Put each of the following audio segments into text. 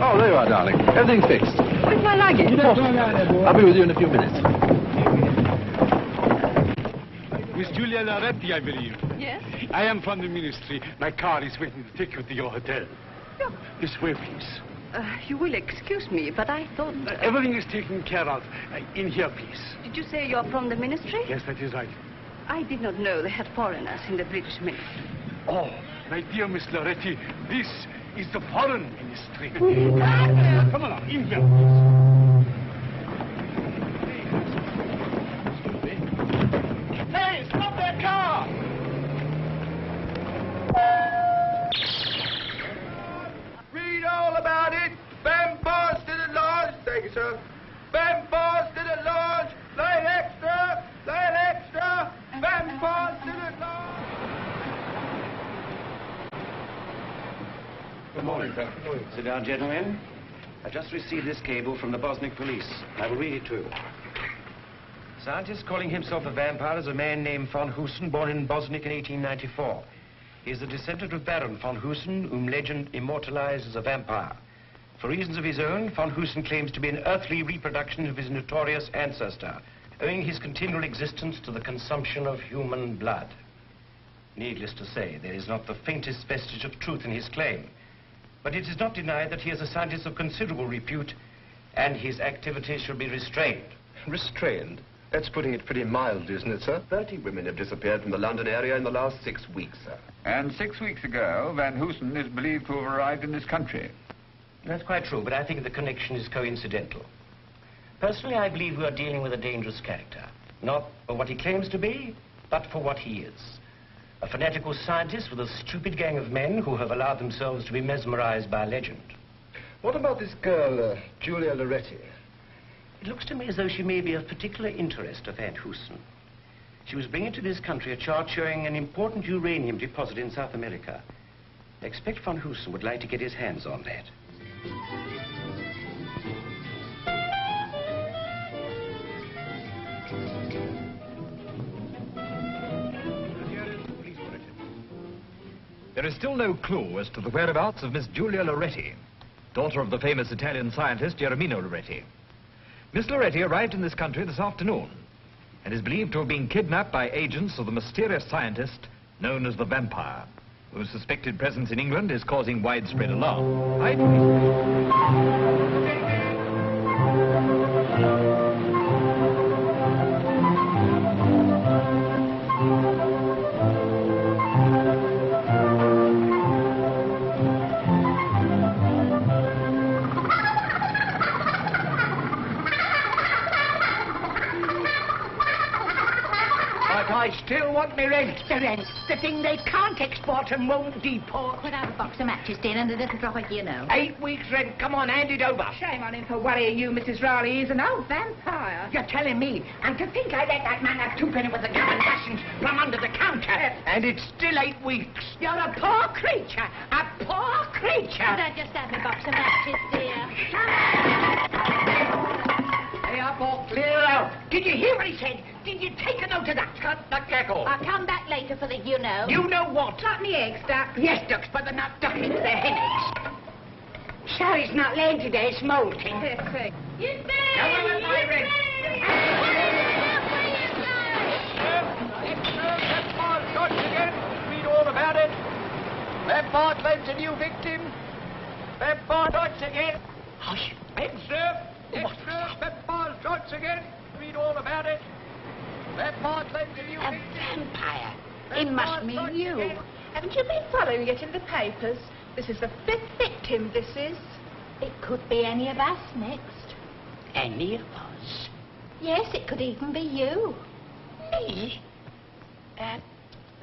Oh, there you are, darling. Everything's fixed. Where's my luggage? I'll be with you in a few minutes. Miss Julia Loretti, I believe. Yes? I am from the ministry. My car is waiting to take you to your hotel. Yeah. This way, please. You will excuse me, but I thought... Everything is taken care of. In here, please. Did you say you're from the ministry? Yes, that is right. I did not know they had foreigners in the British ministry. Oh, my dear Miss Loretti, this is the foreign ministry. Come along, in here, please. Hey, stop that car! Read all about it. Vampires to the lodge. Thank you, sir. Vampires to the lodge. Light extra. Light extra. Vampires to the lodge. Good morning, sir. Sit down, gentlemen. I just received this cable from the Bosniak police. I will read it to you. Scientist calling himself a vampire is a man named von Husen, born in Bosniak in 1894. He is the descendant of Baron von Husen, whom legend immortalized as a vampire. For reasons of his own, von Husen claims to be an earthly reproduction of his notorious ancestor, owing his continual existence to the consumption of human blood. Needless to say, there is not the faintest vestige of truth in his claim. But it is not denied that he is a scientist of considerable repute, and his activities should be restrained. Restrained? That's putting it pretty mild, isn't it, sir? 30 women have disappeared from the London area in the last 6 weeks, sir. And 6 weeks ago, Van Hoosen is believed to have arrived in this country. That's quite true, but I think the connection is coincidental. Personally, I believe we are dealing with a dangerous character. Not for what he claims to be, but for what he is. A fanatical scientist with a stupid gang of men who have allowed themselves to be mesmerized by legend. What about this girl, Julia Loretti? It looks to me as though she may be of particular interest to Van Hoosen. She was bringing to this country a chart showing an important uranium deposit in South America. I expect Van Hoosen would like to get his hands on that. There is still no clue as to the whereabouts of Miss Julia Loretti, daughter of the famous Italian scientist Germino Loretti. Miss Loretti arrived in this country this afternoon and is believed to have been kidnapped by agents of the mysterious scientist known as the Vampire, whose suspected presence in England is causing widespread alarm. I still want me rent. The rent. The thing they can't export and won't deport. Put out a box of matches, dear, and a little drop of you know. 8 weeks' rent. Come on, hand it over. Shame on him for worrying you, Mrs. Raleigh. He's an old vampire. You're telling me. And to think I let that man have 2 penny worth of gum and rations plumb under the counter. And it's still 8 weeks. You're a poor creature. A poor creature. Could I just have a box of matches, dear? Did you hear what he said? Did you take a note of that? Cut the cackle. I'll come back later for the you-know. You know what? Got me eggs, Duck. Yes, Ducks, but they're not ducking, they're hen eggs. Sally's not laying today, it's molting. You Now, where was my ring? Read all about it. Vampire claims a new victim. Vampire strikes again. Hush. Extra. Vampire strikes again. Read all about it. Vampire claims a new A victim. vampire. It must mean you. Haven't you been following it in the papers? This is the 5th victim, this is. It could be any of us next. Any of us? Yes, it could even be you. Me?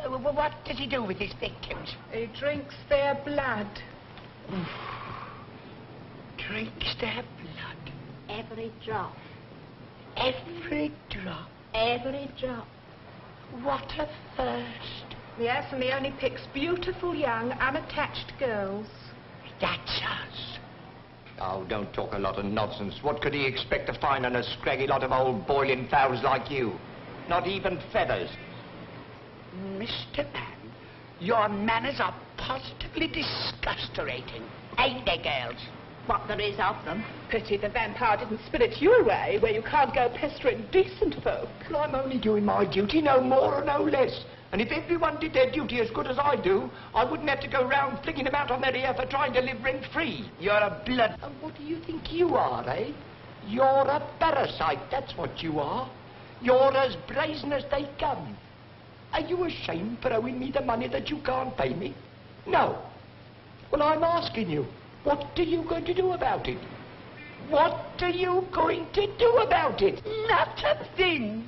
What does he do with his victims? He drinks their blood. Drinks their blood. Every drop. Every drop. Every drop. What a thirst. Yes, and he only picks beautiful, young, unattached girls. That's us. Oh, don't talk a lot of nonsense. What could he expect to find on a scraggy lot of old boiling fowls like you? Not even feathers. Mr. Man, your manners are positively disgusterating. Ain't they, girls? What there is of them. Pity the vampire didn't spirit you away where you can't go pestering decent folk. Well, I'm only doing my duty, no more or no less. And if everyone did their duty as good as I do, I wouldn't have to go round flinging them out on their ear for trying to live rent-free. You're a blood... And what do you think you are, eh? You're a parasite, that's what you are. You're as brazen as they come. Are you ashamed for owing me the money that you can't pay me? No. Well, I'm asking you, what are you going to do about it? What are you going to do about it? Not a thing.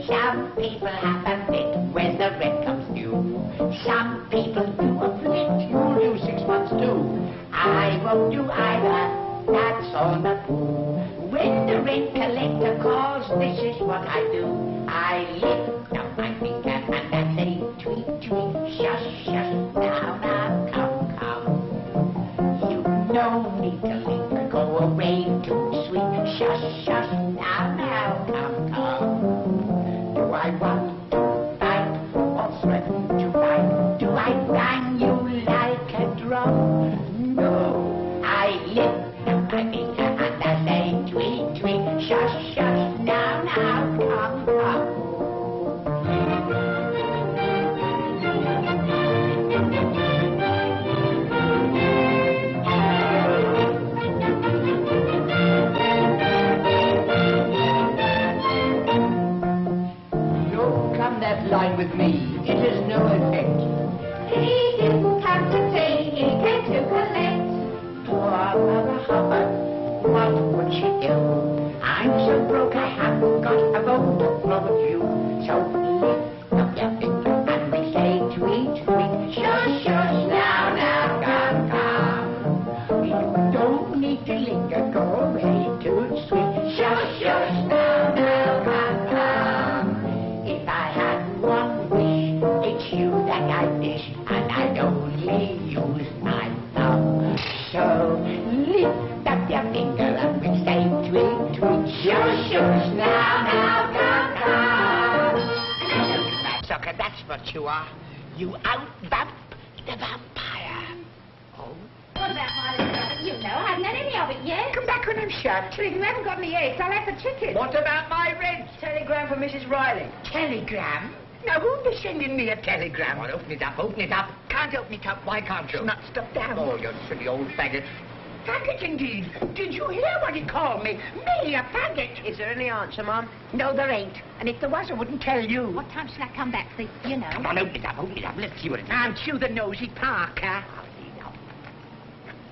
Some people have a fit when the rent comes due. Some people do a fit, you'll do 6 months too. I won't do either, that's on the pool. When the rent collector calls, this is what I do. I lift up my finger and I say, tweet, tweet, shush, shush, now, come, come. You no need to linger, go away too sweet, shush, shush, now, come, come. Do I want to fight or threaten to fight? Do I bang you like a drum? No, I lift up my finger and I say, tweet, tweet, shush, shush, now, come, come. Line with me, it has no effect. He didn't come to see, he came to collect. Poor Mother Hubbard, what would she do? I'm so broke I haven't got a bone to throw at you. So lift up your finger and we say tweet, tweet, shush, shush, now, come. You don't need to linger, go away too sweet. Shush, shush, now, come. If I had one wish, it's you that I wish, and I'd only use my thumb. So lift up your finger and we say tweet, tweet, shush, shush, now, come. Sucker, that's what you are. You out-vamp the vampire. Oh? What about my little rabbit? You know, I haven't had any of it yet. Come back when I'm shut. Well, if you haven't got any eggs, I'll have the chicken. What about my rent? Telegram from Mrs. Riley. Telegram? Now, who'd be sending me a telegram? Well, open it up, open it up. Can't open it up. Why can't you? It's not stuck down. Oh, you silly old faggot. Faggot, indeed. Did you hear what he called me? Me, a faggot. Is there any answer, Mum? No, there ain't. And if there was, I wouldn't tell you. What time shall I come back for you know? Come on, open it up, open it up. Let's see what it is. Aren't you the nosy Parker?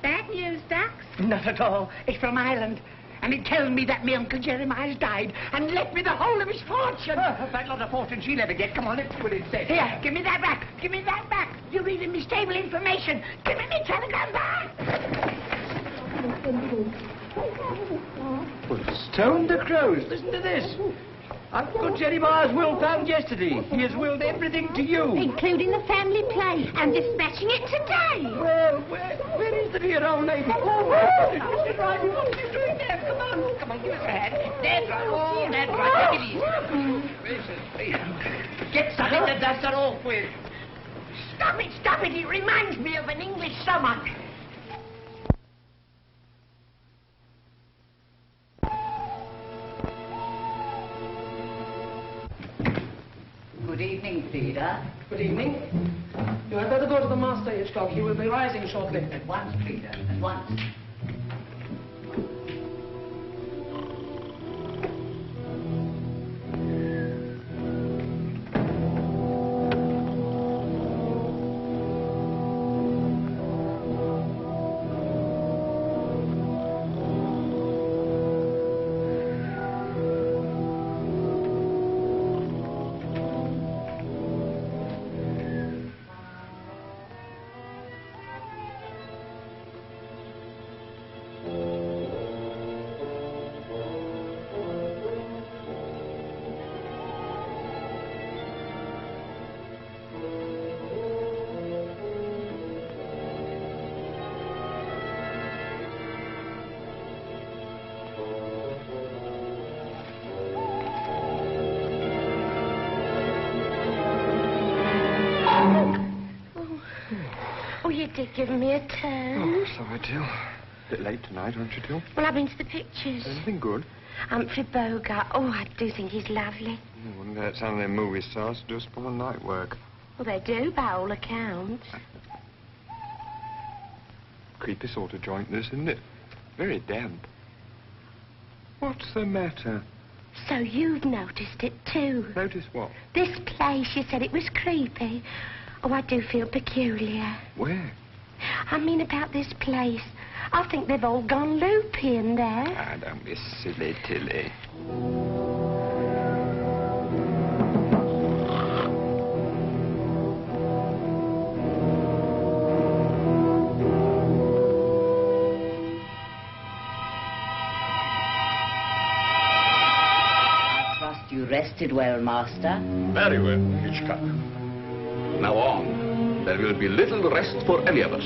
Bad news, Ducks? Not at all. It's from Ireland. And it tells me that my Uncle Jeremiah's died and left me the whole of his fortune. That lot of fortune she'll ever get. Come on, let's see what it says. Here, give me that back. Give me that back. You're reading me stable information. Give me my telegram back. Well, stone the crows. Listen to this. I've got Jeremiah's will found yesterday. He has willed everything to you. Including the family play and dispatching it today. Well, where is the dear old lady? Oh, Mr. Driver, what are you doing there? Come on, give us a hand. That's right. Oh, that's right. Take it easy. Get something to dust her off with. Stop it. It reminds me of an English summer. Good evening, Frida. Good evening. You had better go to the master, Hitchcock. He will be rising shortly. At once, Frida, at once. Oh, you did give me a turn. Oh, sorry, Jill. A bit late tonight, aren't you, Jill? Well, I've been to the pictures. Anything good? Humphrey Bogart. Oh, I do think he's lovely. I wouldn't let some of them movie stars do spoil night work. Well, they do, by all accounts. Creepy sort of joint, this, isn't it? Very damp. What's the matter? So you've noticed it, too. Notice what? This place, you said it was creepy. Oh, I do feel peculiar. Where? I mean about this place. I think they've all gone loopy in there. Ah, don't be silly, Tilly. I trust you rested well, Master. Very well, Hitchcock. Now on. There will be little rest for any of us.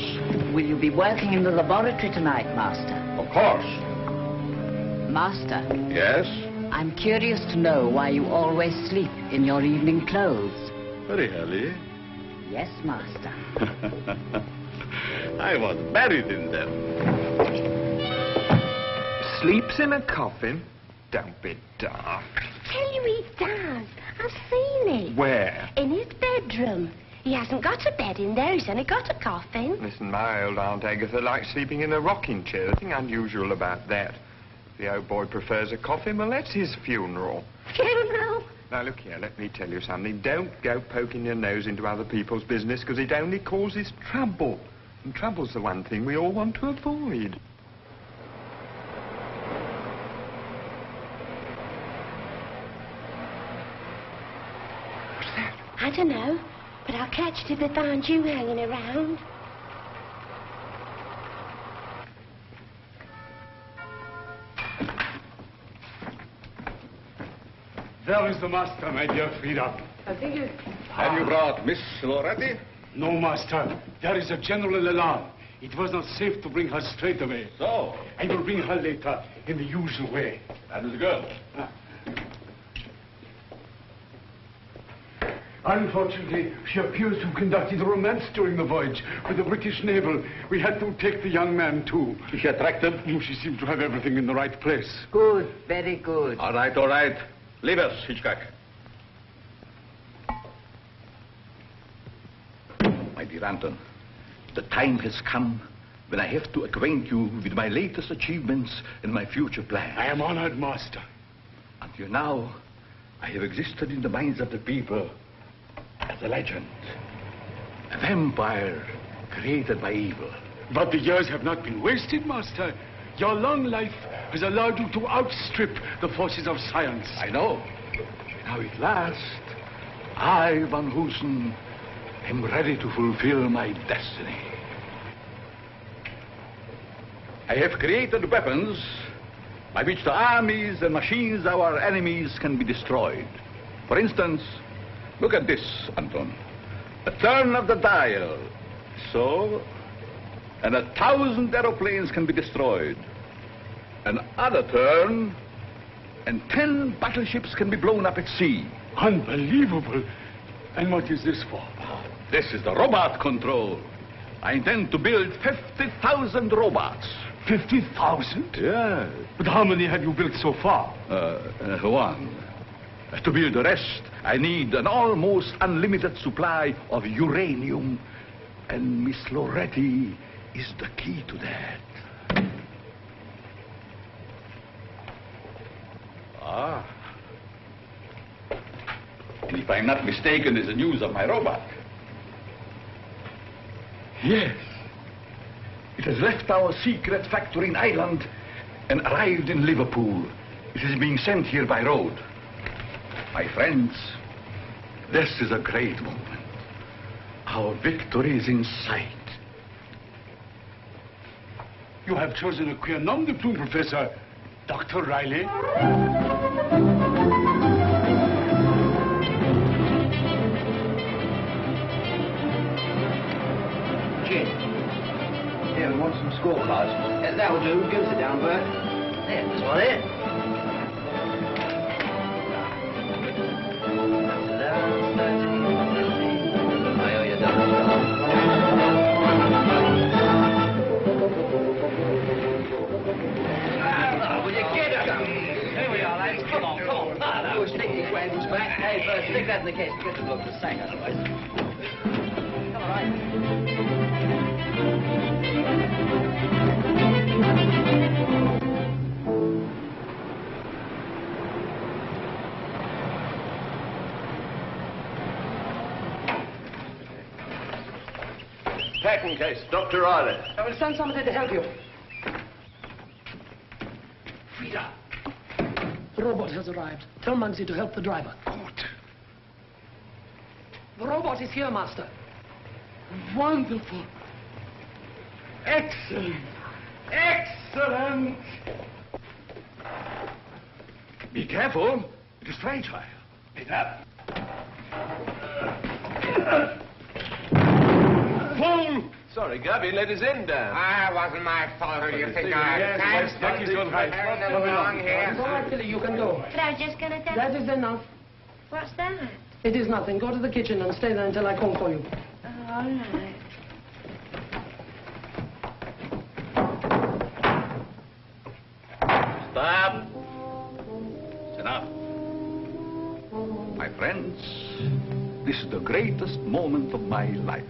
Will you be working in the laboratory tonight, Master? Of course. Master, Yes? I'm curious to know why you always sleep in your evening clothes. Very early. Yes, Master. I was buried in them. Sleeps in a coffin? Don't be daft. Tell you he does. I've seen it. Where? In his bedroom. He hasn't got a bed in there. He's only got a coffin. Listen, my old Aunt Agatha likes sleeping in a rocking chair. Nothing unusual about that. If the old boy prefers a coffin, well, that's his funeral. Funeral? Now, look here, let me tell you something. Don't go poking your nose into other people's business, because it only causes trouble. And trouble's the one thing we all want to avoid. What's that? I don't know. But I'll catch it if they find you hanging around. There is the master, my dear Frida. I think you... Have you brought Miss Loretti? No, master. There is a general alarm. It was not safe to bring her straight away. So? I will bring her later in the usual way. That is good. Unfortunately, she appears to have conducted a romance during the voyage with the British naval. We had to take the young man, too. Is she attractive? Oh, she seemed to have everything in the right place. Good, very good. All right, all right. Leave us, Hitchcock. My dear Anton, the time has come when I have to acquaint you with my latest achievements and my future plans. I am honored, master. Until now, I have existed in the minds of the people as a legend. A vampire created by evil. But the years have not been wasted, master. Your long life has allowed you to outstrip the forces of science. I know. Now at last, I, Van Hoosen, am ready to fulfill my destiny. I have created weapons by which the armies and machines of our enemies can be destroyed. For instance, look at this, Anton. A turn of the dial. So, and 1,000 aeroplanes can be destroyed. Another turn, and 10 battleships can be blown up at sea. Unbelievable. And what is this for? This is the robot control. I intend to build 50,000 robots. 50,000? Yeah. But how many have you built so far? One. To build the rest, I need an almost unlimited supply of uranium. And Miss Loretti is the key to that. Ah. And if I'm not mistaken, there's the news of my robot. Yes. It has left our secret factory in Ireland and arrived in Liverpool. It is being sent here by road. My friends, this is a great moment. Our victory is in sight. You have chosen a queer nom de plume, Professor. Dr. Riley. Gin. Here, we want some scorecards. That'll do. Go sit down, Bert. There, this one here. Stick that in the case. Get the book to sang otherwise. All right. Packing case, Dr. Riley. I will send somebody to help you. Frida. The robot has arrived. Tell Muggsy to help the driver. Good. The robot is here, Master. Wonderful. Excellent. Excellent. Be careful. It is fragile. Pick up. Fool! Sorry, Gabby let his end down. It wasn't my fault. Who do you think I am? Yes, Jackie's all right. Carrying them along here. All right, Tilly, you can go. But I was just going to tell That is enough. What's that? It is nothing. Go to the kitchen and stay there until I call for you. Oh, all right. Stop. It's enough. My friends, this is the greatest moment of my life.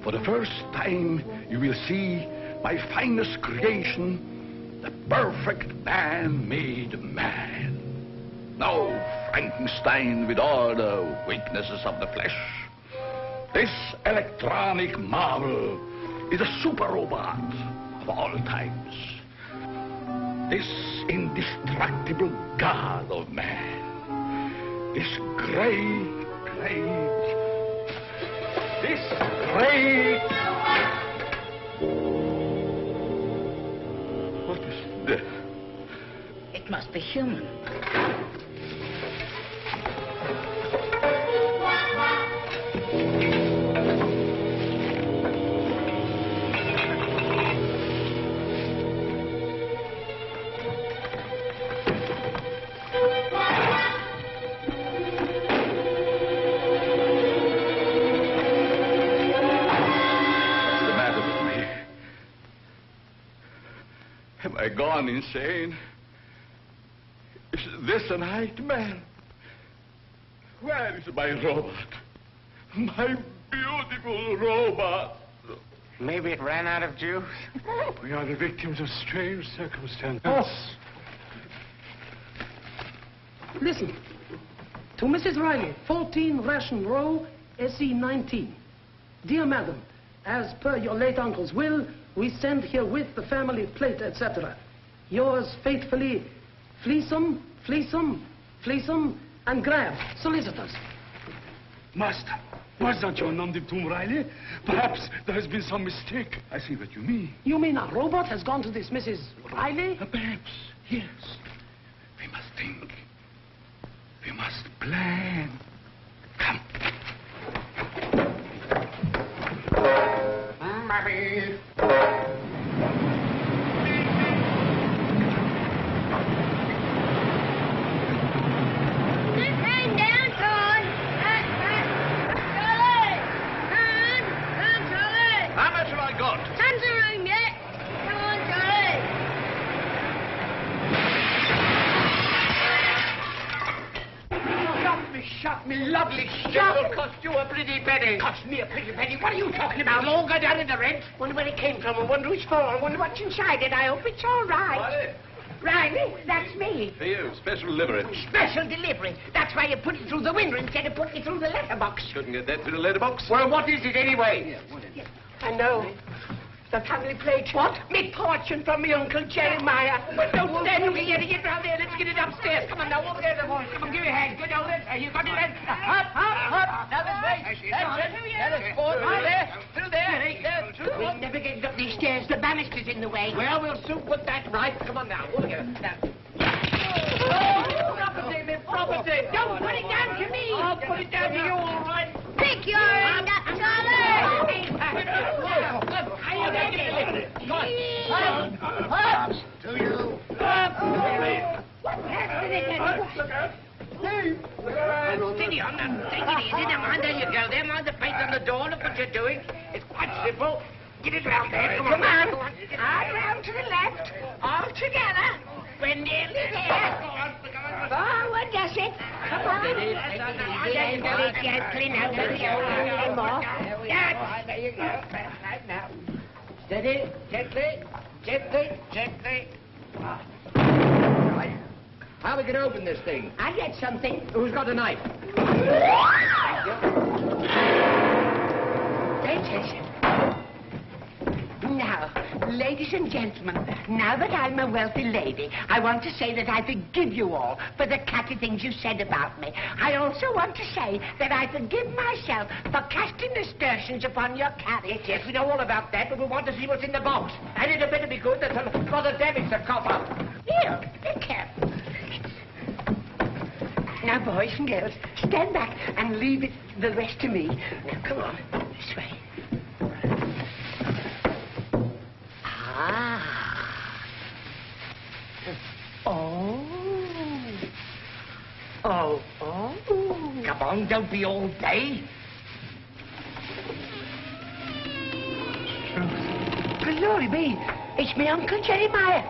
For the first time, you will see my finest creation, the perfect man-made man. No Frankenstein with all the weaknesses of the flesh. This electronic marvel is a super robot of all times. This indestructible god of man. This great What is this? It must be human. Have I gone insane? Is this a nightmare? Where is my robot? My beautiful robot. Maybe it ran out of juice. We are the victims of strange circumstances. Listen. To Mrs. Riley, 14 Ration Row, SE 19. Dear Madam, as per your late uncle's will, we send herewith the family plate, etc. Yours faithfully, Fleesome, and Grab, solicitors. Master, Was that your nom de plume, Riley? Perhaps there has been some mistake. I see what you mean. You mean a robot has gone to this Mrs. Riley? Perhaps, yes. We must think. We must plan. Come. Mommy. How much have I got? Tons of room yet. Come on, Charlie. Shot me, lovely shot. It'll cost you a pretty penny. Cost me a pretty penny? What are you talking about? All go down in the rent. Wonder where it came from. I wonder who's for. I wonder what's inside it. I hope it's all right. Riley, that's me. For you, special delivery. Special delivery. That's why you put it through the window instead of putting it through the letterbox. Couldn't get that through the letterbox. Well, what is it anyway? I know. The family plate. What? Me fortune from me Uncle Jeremiah. But don't stand me getting it round there. Let's get it upstairs. Come on now, over there. Come on, give me a hand. Get over there. You got it then? Up. Now this way. That's it. Through there. Through there. We'll never get up these stairs. The banister's in the way. Well, we'll soon put that right. Come on now. Over here. Now. Oh, property, me property. Don't put it down to me. I'll put it down to you, all right. Pick your end up, Charlie. Up to you. Steady on them. Take it easy. Now, mind, there you go. There, mind the paint on the door. Look what you're doing. It's quite simple. Get it round there. Come on. All round to the left. All together. We're nearly there. Forward, that's it. Come on. There you go. Gently now. There you go. There you go. Right now. Steady. Gently. Right. How we can open this thing? I get something. Who's got a knife? That's it. Now, ladies and gentlemen, now that I'm a wealthy lady, I want to say that I forgive you all for the catty things you said about me. I also want to say that I forgive myself for casting aspersions upon your carriage. Yes, we know all about that, but we want to see what's in the box. And it'd better be good that Father David's the copper. Here, be careful. Now, boys and girls, stand back and leave it the rest to me. Now, come on, this way. Oh. Come on, don't be all day. Glory be, it's me Uncle Jeremiah.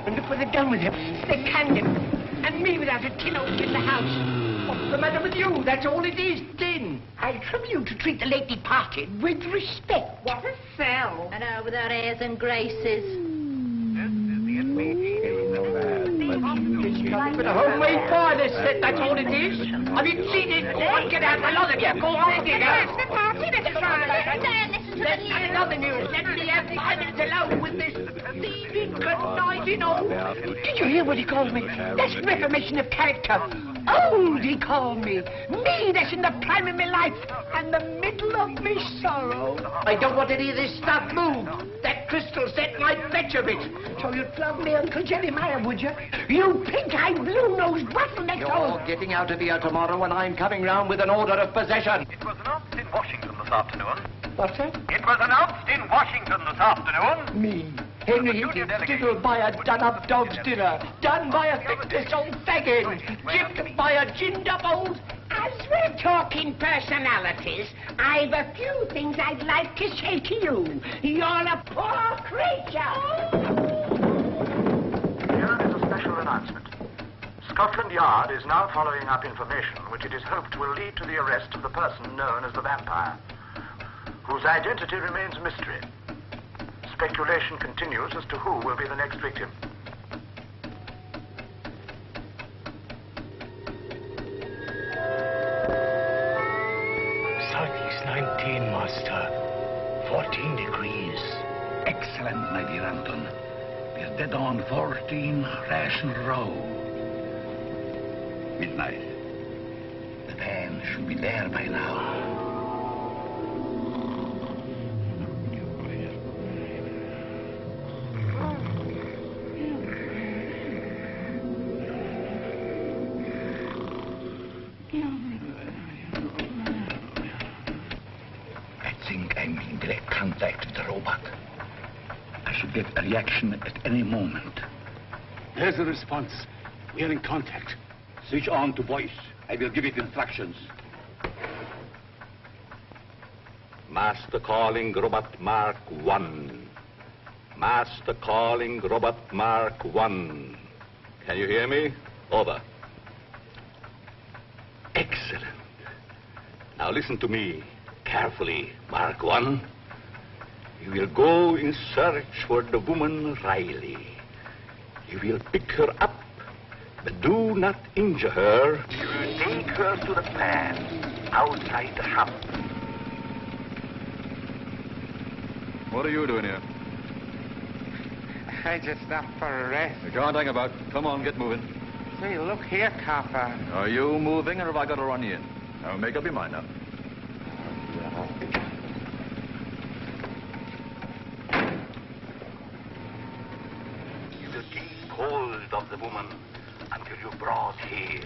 And look what they've done with him. They canned him. And me without a tin open in the house. What's the matter with you? That's all it is, tin. I trouble you to treat the late departed with respect. What a fell. I know, with our airs and graces. With a homemade pie, this set, that's all it is. Have you seen it? Go on, get out, a lot of you. Go on, get out. That's the party, Mr. Riley. Let's have another news. Let me have 5 minutes alone with this thieving, conniving old... Did you hear what he called me? That's reformation of character. Old, he called me. Me, that's in the prime of my life and the middle of me sorrow. I don't want any of this stuff moved. That crystal set might fetch a bit. So you'd love me, Uncle Jeremiah, would you? You pink-eyed, blue-nosed bottleneck. You're getting out of here tomorrow, and I'm coming round with an order of possession. It was announced in Washington this afternoon. What's that? It was announced in Washington this afternoon. Me, Henry Higgins, diddled by a done-up dog's dinner, done by a fictitious old faggin, gypped by a ginned-up old... As we're talking personalities, I've a few things I'd like to say to you. You're a poor creature. Here is a special announcement. Scotland Yard is now following up information which it is hoped will lead to the arrest of the person known as the vampire, whose identity remains a mystery. Speculation continues as to who will be the next victim. Southeast 19, Master. 14 degrees. Excellent, my dear Anton. We're dead on 14 Ration Row. Midnight. The van should be there by now. I'm in direct contact with the robot. I should get a reaction at any moment. There's the response. We are in contact. Switch on to voice. I will give it instructions. Master calling robot Mark 1. Master calling robot Mark 1. Can you hear me? Over. Excellent. Now listen to me carefully, Mark 1. You will go in search for the woman Riley. You will pick her up, but do not injure her. You will take her to the plant outside the shop. What are you doing here? I just stopped for a rest. You can't hang about. Come on, get moving. Say, look here, copper. Are you moving, or have I got to run you in? Now, make up your mind now. You will keep hold of the woman until you're brought here.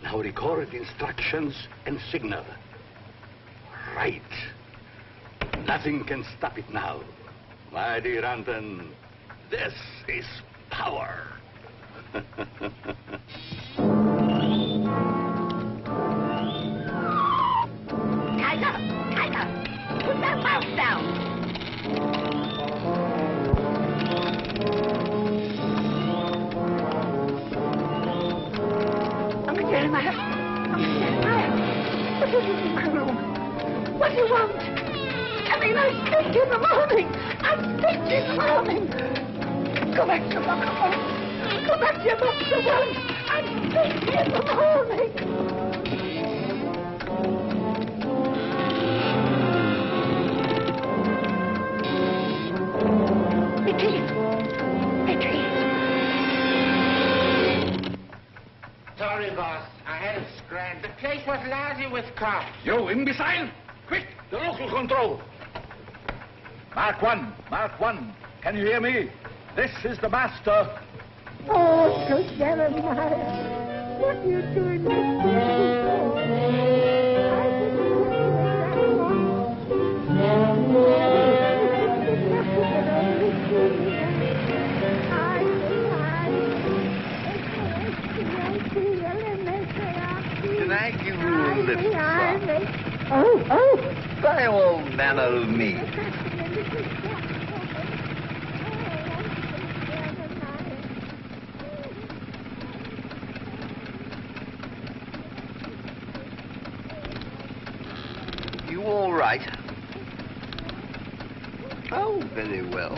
Now record instructions and signal. Right. Nothing can stop it now. My dear Anton, this is power. Tiger, put that mouse down. Uncle Jeremiah. What is it in my room? What do you want? I mean, I speak in the morning. I speak in the morning. Go back to Box 1. Go back to Box 1. I speak in the morning. Sorry, boss. I had a scratch. The place was lousy with cops. You imbecile! Quick, the local control. Mark 1, Mark 1. Can you hear me? This is the master. Oh, Uncle Jeremiah. What are you doing Tonight you rule this song. Oh. By all manner of means. You all right? Oh, very well.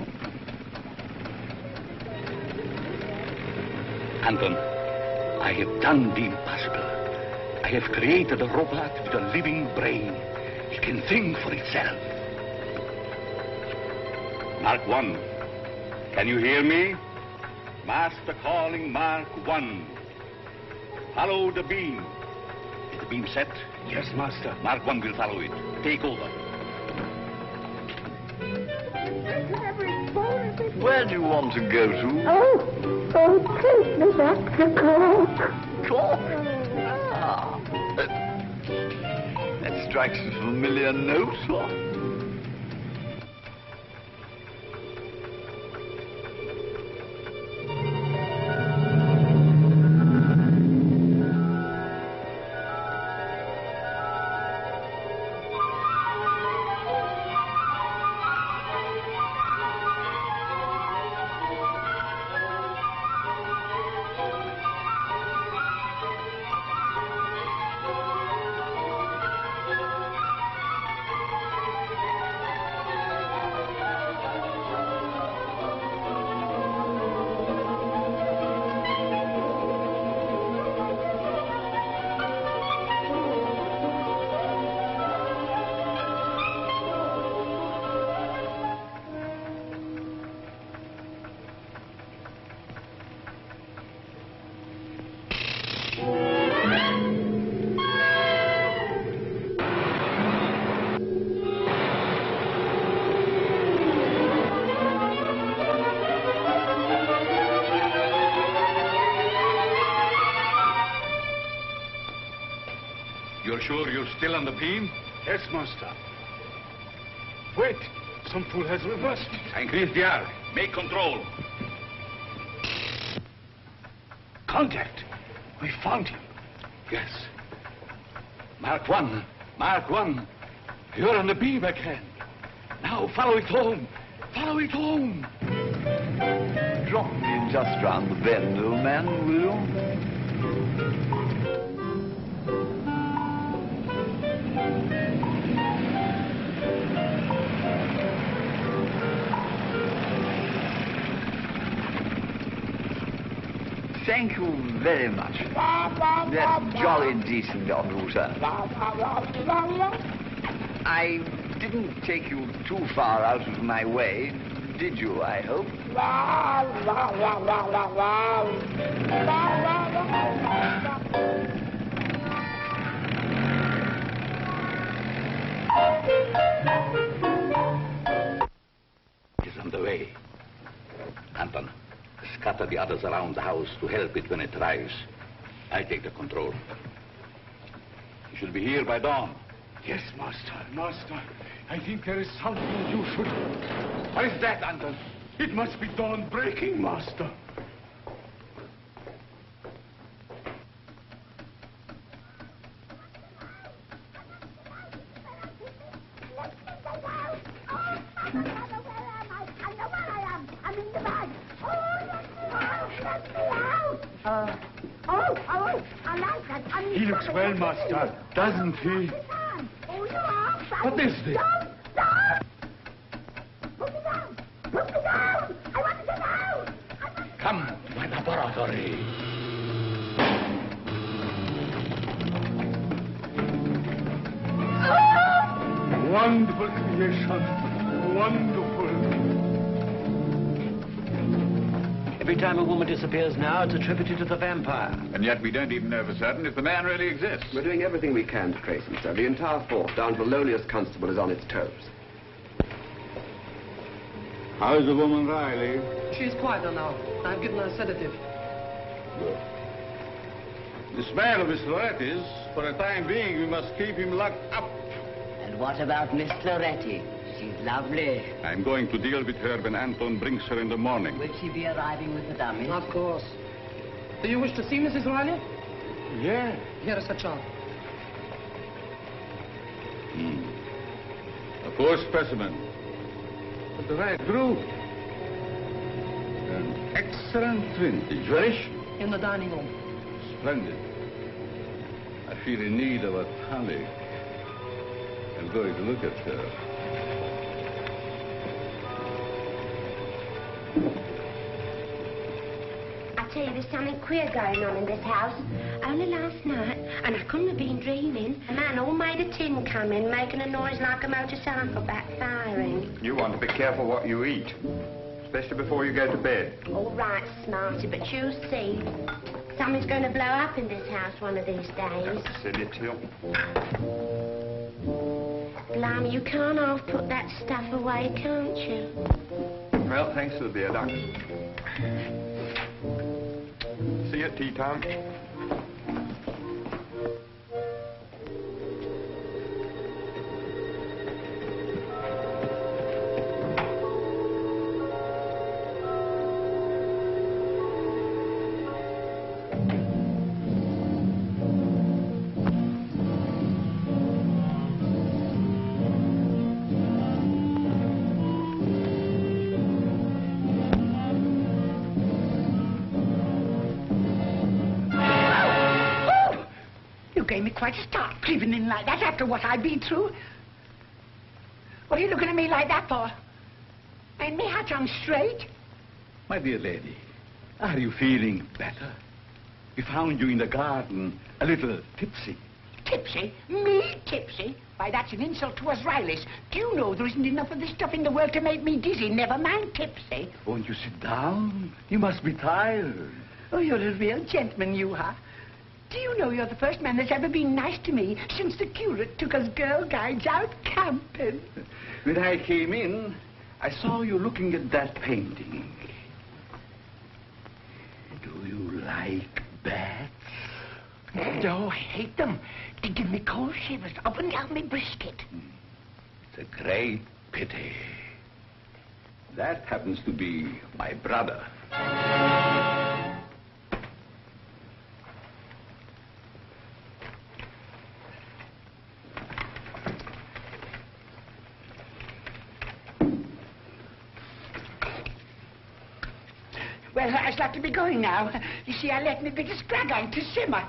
Anton, I have done the impossible. I have created a robot with a living brain. It can think for itself. Mark 1, can you hear me? Master calling Mark 1. Follow the beam. Is the beam set? Yes, Master. Mark 1 will follow it. Take over. Where do you want to go to? Oh, take me back to court. Court? Ah. That strikes a familiar note, what? You're sure you're still on the beam? Yes, Master. Wait. Some fool has reversed. Increase the hour. Make control. Contact. We found him. Yes. Mark 1. Mark 1. You're on the beam again. Now follow it home. Follow it home. Drop me just round the bend, old man, will you? Thank you very much. That's jolly decent of you, sir. I didn't take you too far out of my way, did you, I hope? It's on the way. Anton, scatter the others around the house to help it when it arrives. I take the control. You should be here by dawn. Yes, Master. I think there is something you should... What is that, Anton? It must be dawn breaking, Master. I like that. He looks well, Master, doesn't he? What is this? Come to my laboratory. Wonderful creation. Wonderful. Every time a woman disappears now, it's attributed to the vampire. And yet we don't even know for certain if the man really exists. We're doing everything we can to trace him, sir. The entire force, down to the lowliest constable, is on its toes. How's the woman, Riley? She's quieter now. I've given her a sedative. Good. This man of Miss Loretti's, for the time being, we must keep him locked up. And what about Miss Loretti? She's lovely. I'm going to deal with her when Anton brings her in the morning. Will she be arriving with the dummy? Of course. Do you wish to see Mrs. Riley? Yeah. Here is her chart. A poor specimen, but the right group. An excellent vintage. Relish? In the dining room. Splendid. I feel in need of a tonic. I'm going to look at her. I tell you, there's something queer going on in this house. Only last night, and I couldn't have been dreaming, a man all made of tin come in, making a noise like a motorcycle backfiring. You want to be careful what you eat, especially before you go to bed. All right, Smarty, but you see, something's going to blow up in this house one of these days. That's silly, Till. Blimey, you can't half put that stuff away, can't you? Well, thanks for the beer, Doc. See you at tea time. Gave me quite a start creeping in like that after what I've been through. What are you looking at me like that for? Ain't me hat on straight? My dear lady, are you feeling better? We found you in the garden, a little tipsy. Tipsy? Me tipsy? Why, that's an insult to us Rileys. Do you know there isn't enough of this stuff in the world to make me dizzy, never mind tipsy? Won't you sit down? You must be tired. Oh, you're a real gentleman, you are. Do you know you're the first man that's ever been nice to me since the curate took us girl guides out camping? When I came in, I saw you looking at that painting. Do you like bats? No, I hate them. They give me cold shivers up and down my brisket. It's a great pity. That happens to be my brother. Well, I'd like to be going now. You see, I let me bit of scrag on to simmer.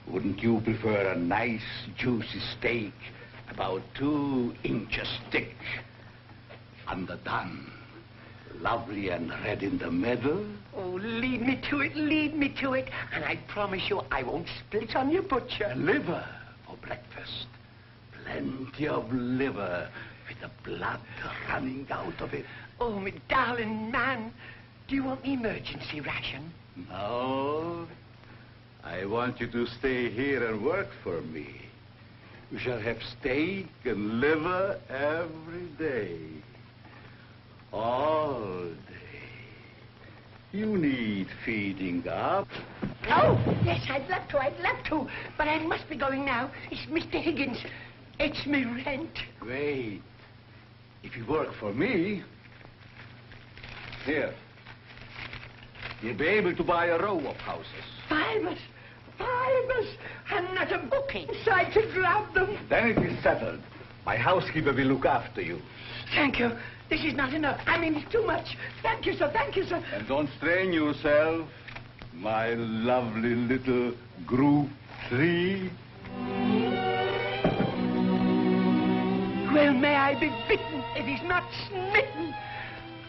Wouldn't you prefer a nice, juicy steak, about 2 inches thick, underdone, lovely and red in the middle? Oh, lead me to it, and I promise you I won't split on you, butcher. Liver for breakfast. Plenty of liver with the blood running out of it. Oh, my darling man, do you want the emergency ration? No. I want you to stay here and work for me. You shall have steak and liver every day. All day. You need feeding up. Oh, yes, I'd love to. But I must be going now. It's Mr. Higgins. It's me rent. Wait. If you work for me, here, you'll be able to buy a row of houses. 5 of us, and not a book inside to grab them. Then it is settled. My housekeeper will look after you. Thank you. This is not enough. I mean, it's too much. Thank you, sir. And don't strain yourself, my lovely little Group 3. Well, may I be bitten. It is not smitten.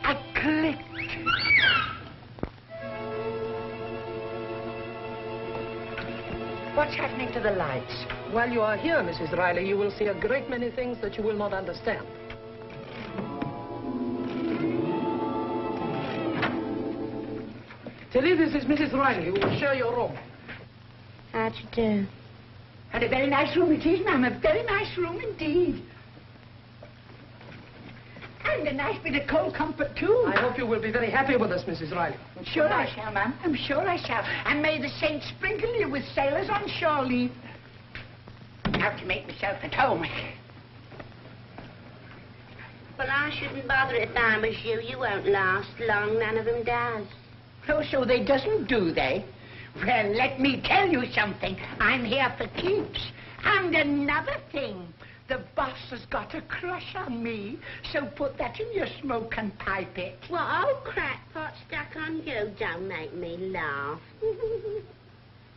I clicked. What's happening to the lights? While you are here, Mrs. Riley, you will see a great many things that you will not understand. Tilly, this is Mrs. Riley, who will share your room. How'd you do? And a very nice room it is, ma'am. A very nice room indeed. And a nice bit of cold comfort, too. I hope you will be very happy with us, Mrs. Riley. I'm sure I shall, ma'am. I'm sure I shall. And may the saints sprinkle you with sailors on shore leave. Now to make myself at home. Well, I shouldn't bother if I was you. You won't last long. None of them does. Oh, so they doesn't, do they? Well, let me tell you something. I'm here for keeps. And another thing. The boss has got a crush on me, so put that in your smoke and pipe it. What old crackpot stuck on you? Don't make me laugh.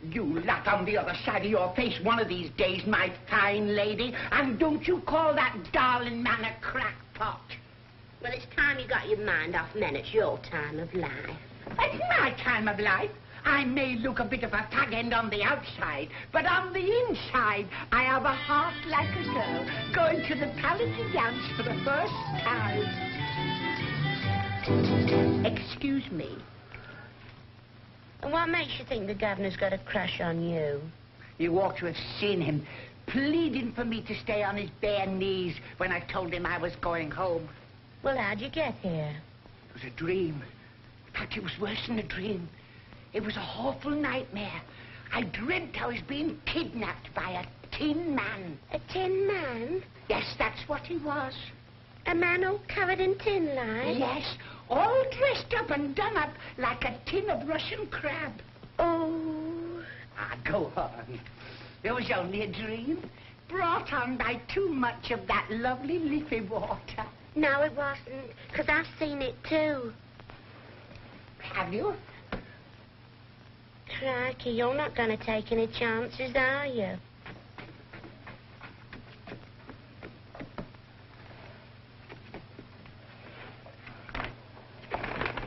You laugh on the other side of your face one of these days, my fine lady. And don't you call that darling man a crackpot. Well, it's time you got your mind off men. It's your time of life. It's my time of life. I may look a bit of a fag end on the outside, but on the inside, I have a heart like a girl, going to the Paladin dance for the first time. Excuse me. And what makes you think the governor's got a crush on you? You ought to have seen him pleading for me to stay on his bare knees when I told him I was going home. Well, how'd you get here? It was a dream. In fact, it was worse than a dream. It was a awful nightmare. I dreamt I was being kidnapped by a tin man. A tin man? Yes, that's what he was. A man all covered in tin lime? Yes, all dressed up and done up like a tin of Russian crab. Oh. Ah, go on. It was only a dream, brought on by too much of that lovely leafy water. No, it wasn't, because I've seen it too. Have you? Crikey, you're not going to take any chances, are you?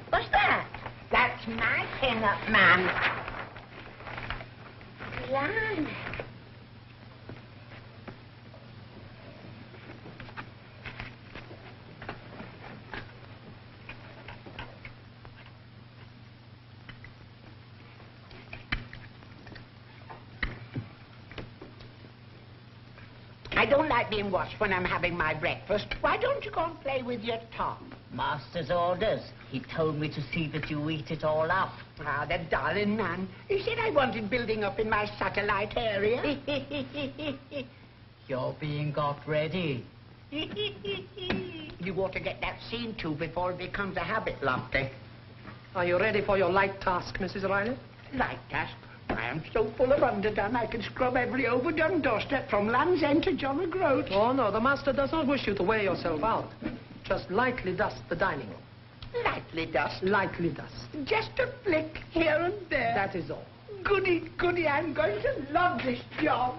What's that? That's my pin-up, ma'am. Blimey. I don't like being watched when I'm having my breakfast. Why don't you go and play with your Tom? Master's orders. He told me to see that you eat it all up. Ah, the darling man. He said I wanted building up in my satellite area. You're being got ready. You ought to get that seen to before it becomes a habit, Lofty. Are you ready for your light task, Mrs. Riley? Light task? I am so full of underdone I can scrub every overdone doorstep from Land's End to John O'Groat. Oh, no, the master does not wish you to wear yourself out. Just lightly dust the dining room. Lightly dust? Lightly dust. Just a flick here and there. That is all. Goody, goody, I'm going to love this job.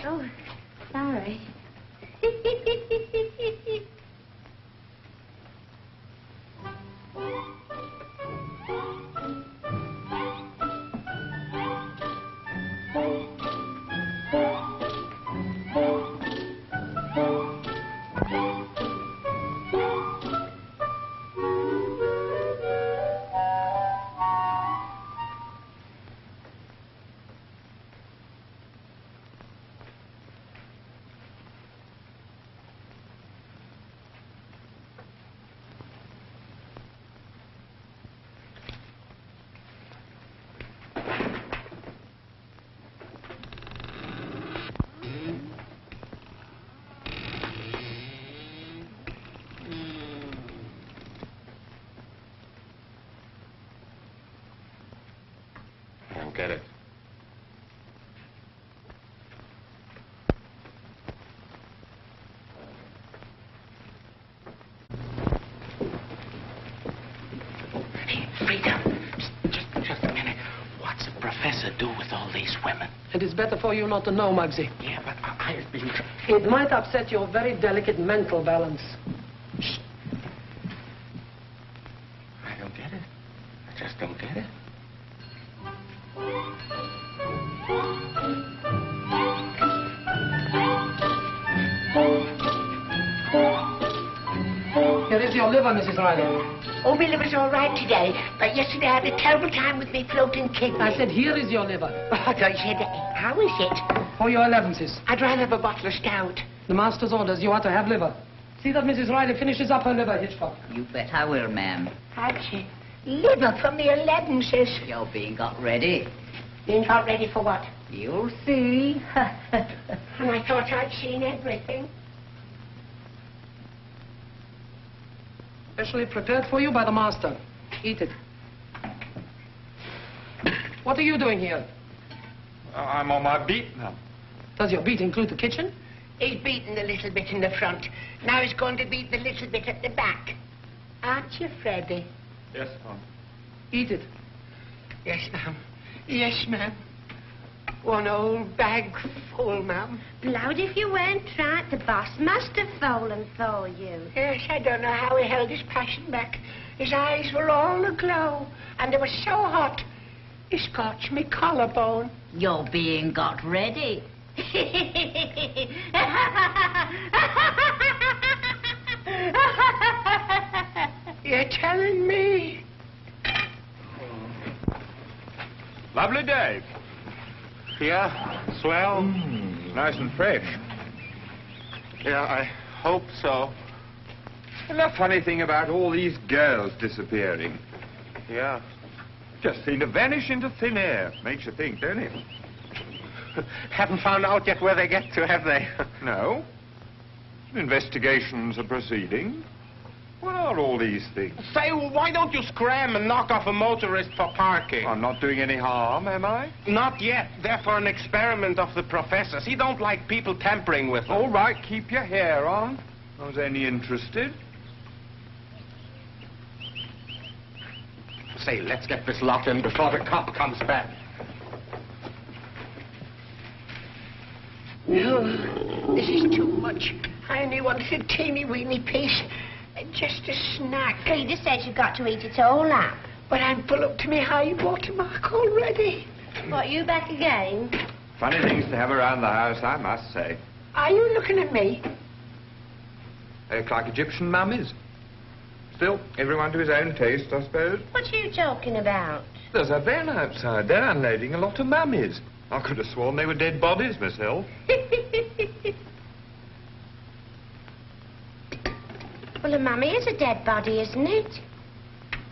Oh, sorry. Get it. Hey, Frida, just a minute. What's the professor do with all these women? It is better for you not to know, Muggsy. Yeah, but I've been... It might upset your very delicate mental balance. Shh. I don't get it. I just don't get it. Here is your liver, Mrs. Riley. Oh, my liver's all right today, but yesterday I had a terrible time with me floating kidney. I said, here is your liver. Oh, I said, how is it? For your allowances. I'd rather have a bottle of stout. The master's orders, you are to have liver. See that Mrs. Riley finishes up her liver, Hitchcock. You bet I will, ma'am. I'd say, liver for me allowances. You're being got ready. Being got ready for what? You'll see. And I thought I'd seen everything. Specially prepared for you by the master. Eat it. What are you doing here? I'm on my beat now. Does your beat include the kitchen? He's beaten a little bit in the front. Now he's going to beat the little bit at the back. Aren't you, Freddie? Yes, ma'am. Eat it. Yes, ma'am. Yes, ma'am. One old bag full, ma'am. Blood, if you weren't right, the boss must have fallen for you. Yes, I don't know how he held his passion back. His eyes were all aglow, and they were so hot, he scorched me collarbone. You're being got ready. You're telling me? Lovely day. Yeah, swell. Nice and fresh. Yeah, I hope so. And the funny thing about all these girls disappearing. Yeah. Just seem to vanish into thin air. Makes you think, don't it? Haven't found out yet where they get to, have they? No. Investigations are proceeding. What are all these things? Say, why don't you scram and knock off a motorist for parking? I'm not doing any harm, am I? Not yet. They're for an experiment of the professor's. He don't like people tampering with them. All right, keep your hair on. I was only interested. Say, let's get this locked in before the cop comes back. No, this is too much. I only wanted a teeny-weeny piece. Just a snack. Peter says you've got to eat it all up. But I'm full up to my high watermark already. What, you back again? Funny things to have around the house, I must say. Are you looking at me? They look like Egyptian mummies. Still, everyone to his own taste, I suppose. What are you talking about? There's a van outside. They're unloading a lot of mummies. I could have sworn they were dead bodies myself. Well, a mummy is a dead body, isn't it?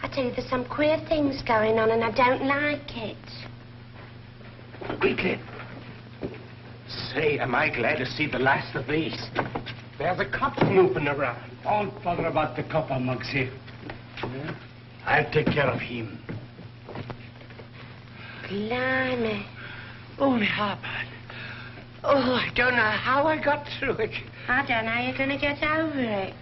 I tell you, there's some queer things going on and I don't like it. Quickly. Say, am I glad to see the last of these? There's a cop snooping around. Don't bother about the copper, Mugsy. Yeah? I'll take care of him. Blimey. Only how bad? Oh, I don't know how I got through it. I don't know how you're going to get over it.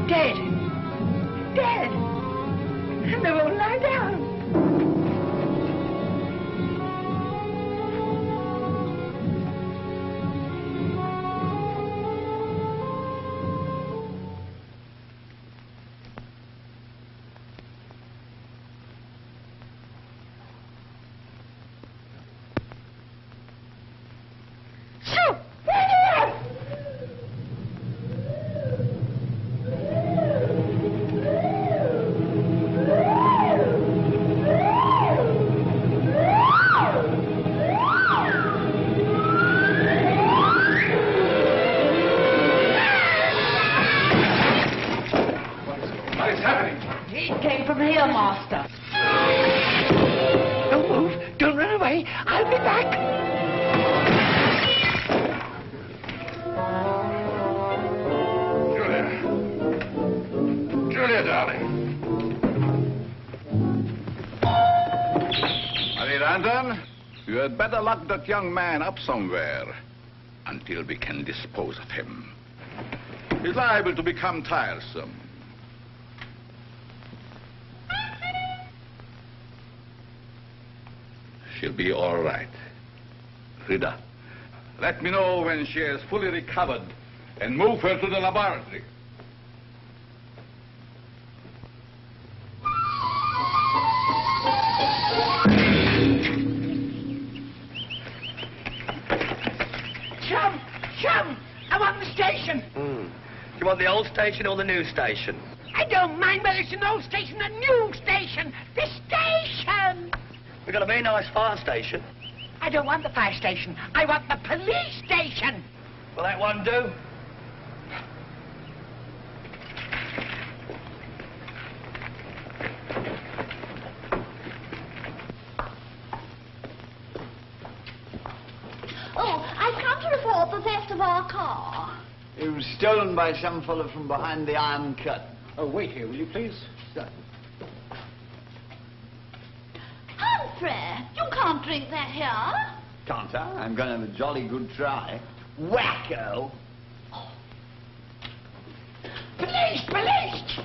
Dead. Dead. And they won't lie down. Shoo! What is happening? He came from here, Master. Don't move. Don't run away. I'll be back. Julia, darling. Marie Randon, you had better lock that young man up somewhere until we can dispose of him. He's liable to become tiresome. She'll be all right. Rita, let me know when she is fully recovered and move her to the laboratory. Chum! Chum! I want the station. You want the old station or the new station? I don't mind whether it's an old station or a new station. The station! We've got a very nice fire station. I don't want the fire station. I want the police station. Will that one do? Oh, I've come to report the theft of our car. It was stolen by some fellow from behind the Iron Curtain. Oh, wait here, will you please? Humphrey, you can't drink that here. Can't I? I'm going to have a jolly good try. Wacko! Police! Police!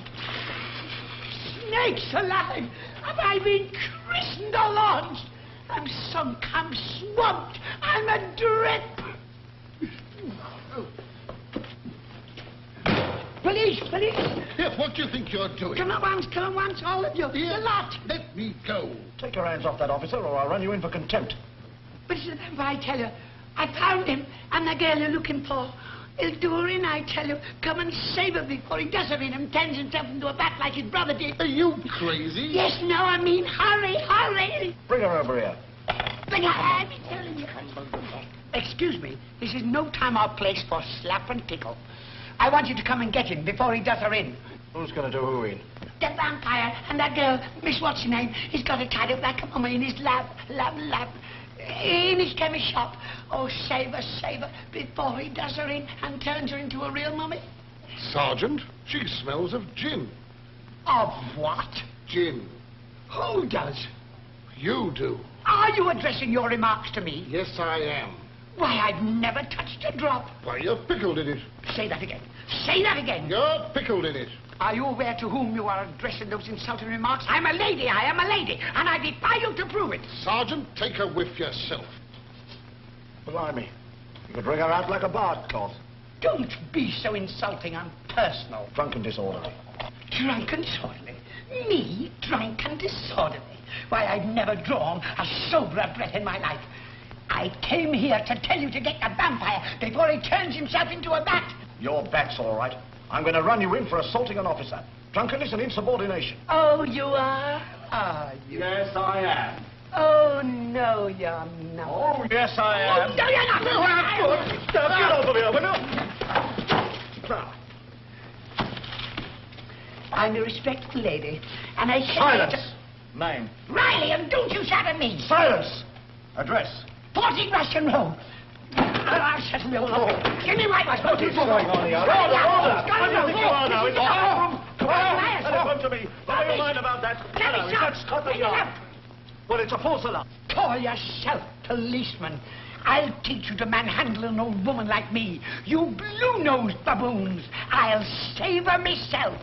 Snakes alive! Have I been christened or launched? I'm sunk, I'm swamped, I'm a drip. Police! Police! Here, what do you think you're doing? Come at once, all of you. Here, The lot. let me go. Take your hands off that officer, or I'll run you in for contempt. But if I tell you, I found him and the girl you're looking for. He'll do her in, I tell you. Come and save her before he does her in and turns himself into a bat like his brother did. Are you crazy? Yes, no, I mean hurry, hurry. Bring her over here. Bring her, I'm telling you. Excuse me, this is no time or place for slap and tickle. I want you to come and get him before he does her in. Who's going to do who in? The vampire and that girl, Miss What's her name, he's got her tied up like a mummy in his lap. In his chemist shop. Oh, save her, before he does her in and turns her into a real mummy. Sergeant, she smells of gin. Of what? Gin. Who does? You do. Are you addressing your remarks to me? Yes, I am. Why, I've never touched a drop. Why, you're pickled in it. Say that again. Say that again. You're pickled in it. Are you aware to whom you are addressing those insulting remarks? I'm a lady, I am a lady, and I defy you to prove it. Sergeant, take a whiff yourself. Blimey. You could bring her out like a barcloth. Don't be so insulting and personal. Drunk and disorderly. Drunk and disorderly? Me, drunk and disorderly? Why, I've never drawn a soberer breath in my life. I came here to tell you to get the vampire before he turns himself into a bat. Your bat's all right. I'm going to run you in for assaulting an officer. Drunkenness and insubordination. Oh, you are? Are you? Yes, I am. Oh, no, you're not. Oh, yes, I am. Oh, no, you're not. Now, get over here, will you? Now. I'm a respectful lady, and I say... Silence! Name. Riley, and don't you shout at me. Silence! Address. 40 Russian Road. I'll settle you all. Give me my wife. What is going on here? Order! What do you think you are now? In the bathroom? Come on! Come to me. Never your mind about that. Hello, is that Scotland Yard? Well, it's a false alarm. Call yourself policeman. I'll teach you to manhandle an old woman like me. You blue-nosed baboons. I'll save her myself.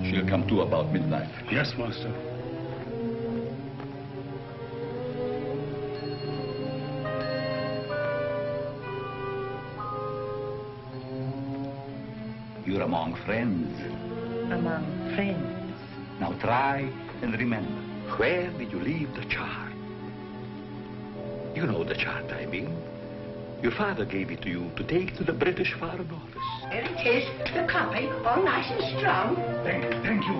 She'll come to about midnight. Yes, Master. You're among friends. Among friends. Now try and remember, where did you leave the chart? You know the chart I mean. Your father gave it to you to take to the British Foreign Office. There it is, the copy, all nice and strong. Thank you.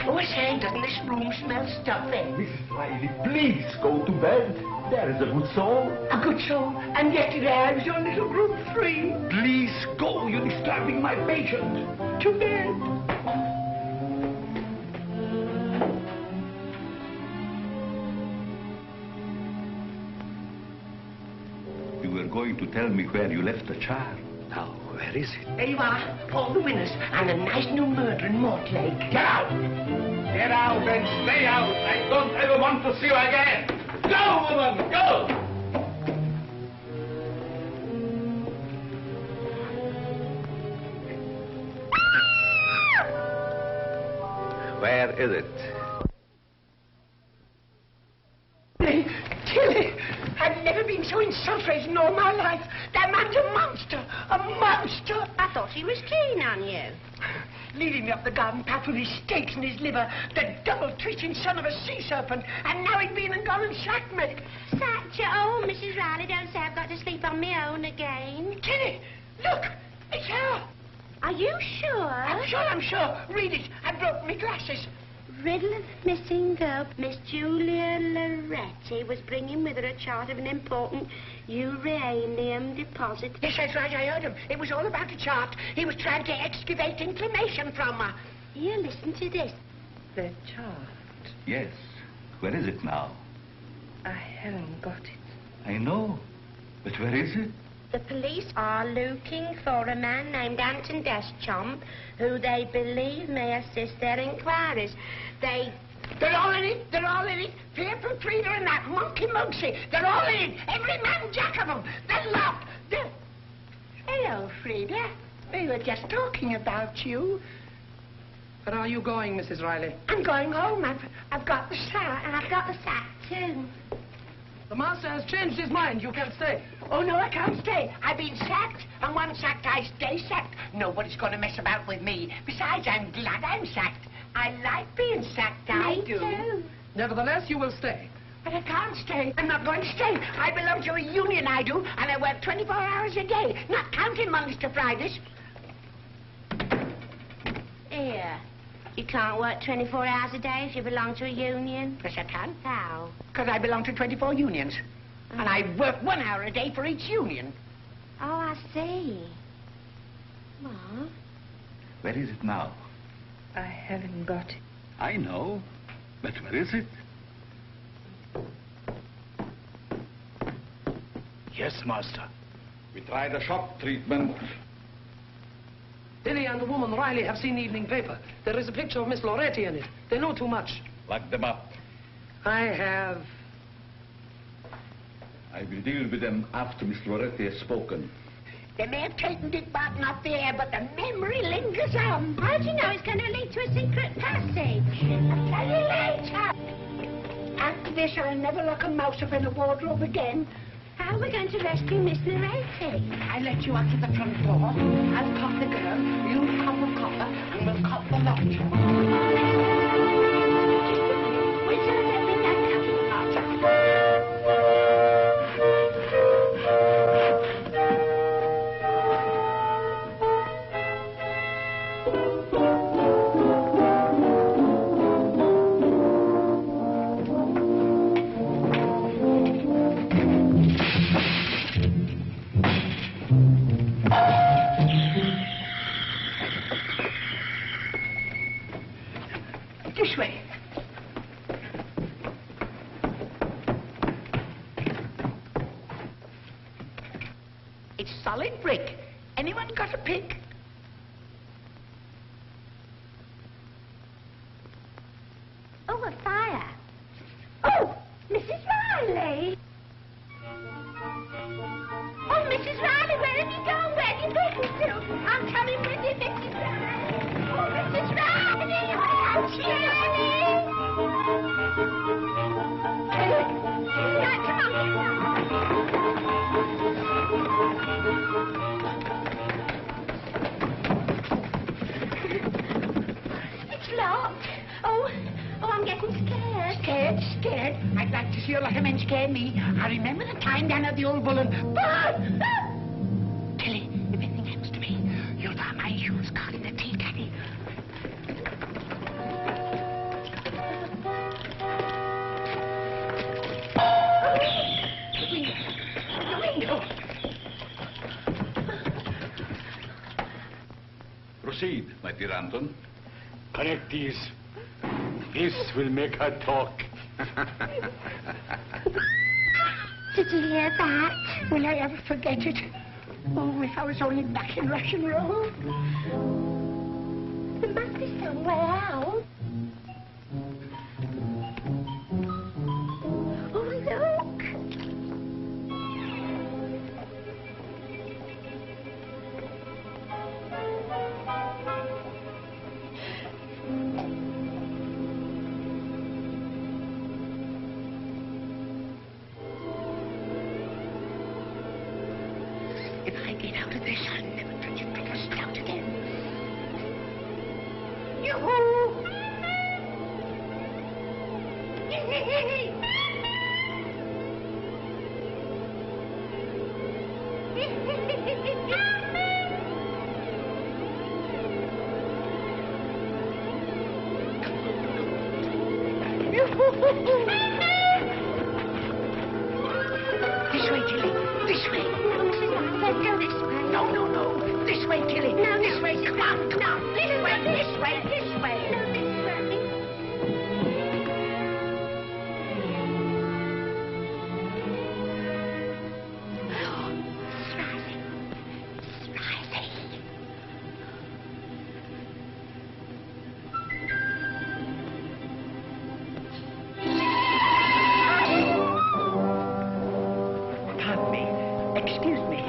Oh, I say, doesn't this room smell stuffy? Mrs. Riley, please go to bed. There is a good soul. A good soul, and yesterday I was on little room 3. Please go. You're disturbing my patient. To bed. You were going to tell me where you left the chart. Now, where is it? There you are, all the winners, and a nice new murder in Mortlake. Get out! Get out and stay out. I don't ever want to see you again. Go, woman, go! Where is it? Tilly, I've never been so insulted in all my life. That man's a monster, a monster. I thought he was keen on you. Leading me up the garden path with his steaks and his liver, the double-twitching son of a sea serpent, and now he'd been and gone and sacked me. Sacked you? Oh, Mrs. Riley, don't say I've got to sleep on my own again. Tilly, look, it's her. Are you sure? I'm sure. Read it. I broke my glasses. Riddle of the missing girl. Miss Julia Loretti was bringing with her a chart of an important uranium deposit. Yes, that's right, I heard him. It was all about the chart. He was trying to excavate information from her. Here, listen to this. The chart. Yes. Where is it now? I haven't got it. I know. But where is it? The police are looking for a man named Anton Deschamps, who they believe may assist their inquiries. They're all in it. They're all in it. Fearful Frida and that monkey Mugsy. They're all in it. Every man jack of them. They're locked. Hello, Frida. We were just talking about you. Where are you going, Mrs. Riley? I'm going home. I've got the sack. And I've got the sack, too. The master has changed his mind. You can stay. Oh, no, I can't stay. I've been sacked, and once sacked, I stay sacked. Nobody's going to mess about with me. Besides, I'm glad I'm sacked. I like being sacked, I do. Too. Nevertheless, you will stay. But I can't stay. I'm not going to stay. I belong to a union, I do, and I work 24 hours a day, not counting Mondays to Fridays. Here. You can't work 24 hours a day if you belong to a union. Yes, I can. How? Because I belong to 24 unions. And I work 1 hour a day for each union. Oh, I see. What? Where is it now? I haven't got it. I know. But where is it? Yes, master. We tried a shock treatment. Billy and the woman Riley have seen the evening paper. There is a picture of Miss Loretti in it. They know too much. Lock them up. I have... I will deal with them after Miss Loretti has spoken. They may have taken Dick Barton off the air, but the memory lingers on. How do you know it's going to lead to a secret passage? I'll tell you later. After this, I'll never lock a mouse up in a wardrobe again. How are we going to rescue Miss Loretti? I let you out to the front door. I'll cop the girl, you cop the copper, and we'll cop the lot. Wait till I get that out of the water. This way. It's solid brick. Anyone got a pick? Oh, a fire. Oh, Mrs. Riley. Oh, Mrs. Riley, where have you gone? Where have you been to? I'm coming with you, Mrs. Riley. Oh, Mrs. Riley, I'm here. Right, come on. It's locked. Oh, I'm getting scared. Scared? I'd like to see a lot of men scare me. I remember the time down at the old bull and... Tilly, if anything happens to me, you'll find my shoes caught in the tea caddy. The window. Proceed, my dear Anton. Connect these. This will make her talk. Did you hear that? Will I ever forget it? Oh, if I was only back in Russian Road. There must be some way out. Oh, look. If I get out of this, I'll never touch a drop of stout again. Yoo-hoo! This way, Tilly. This way. Let's go this way. No. This way, Tilly. No, this way. Come on. No, This way. This way. This way. No, Miss Riley. Pardon me. Excuse me.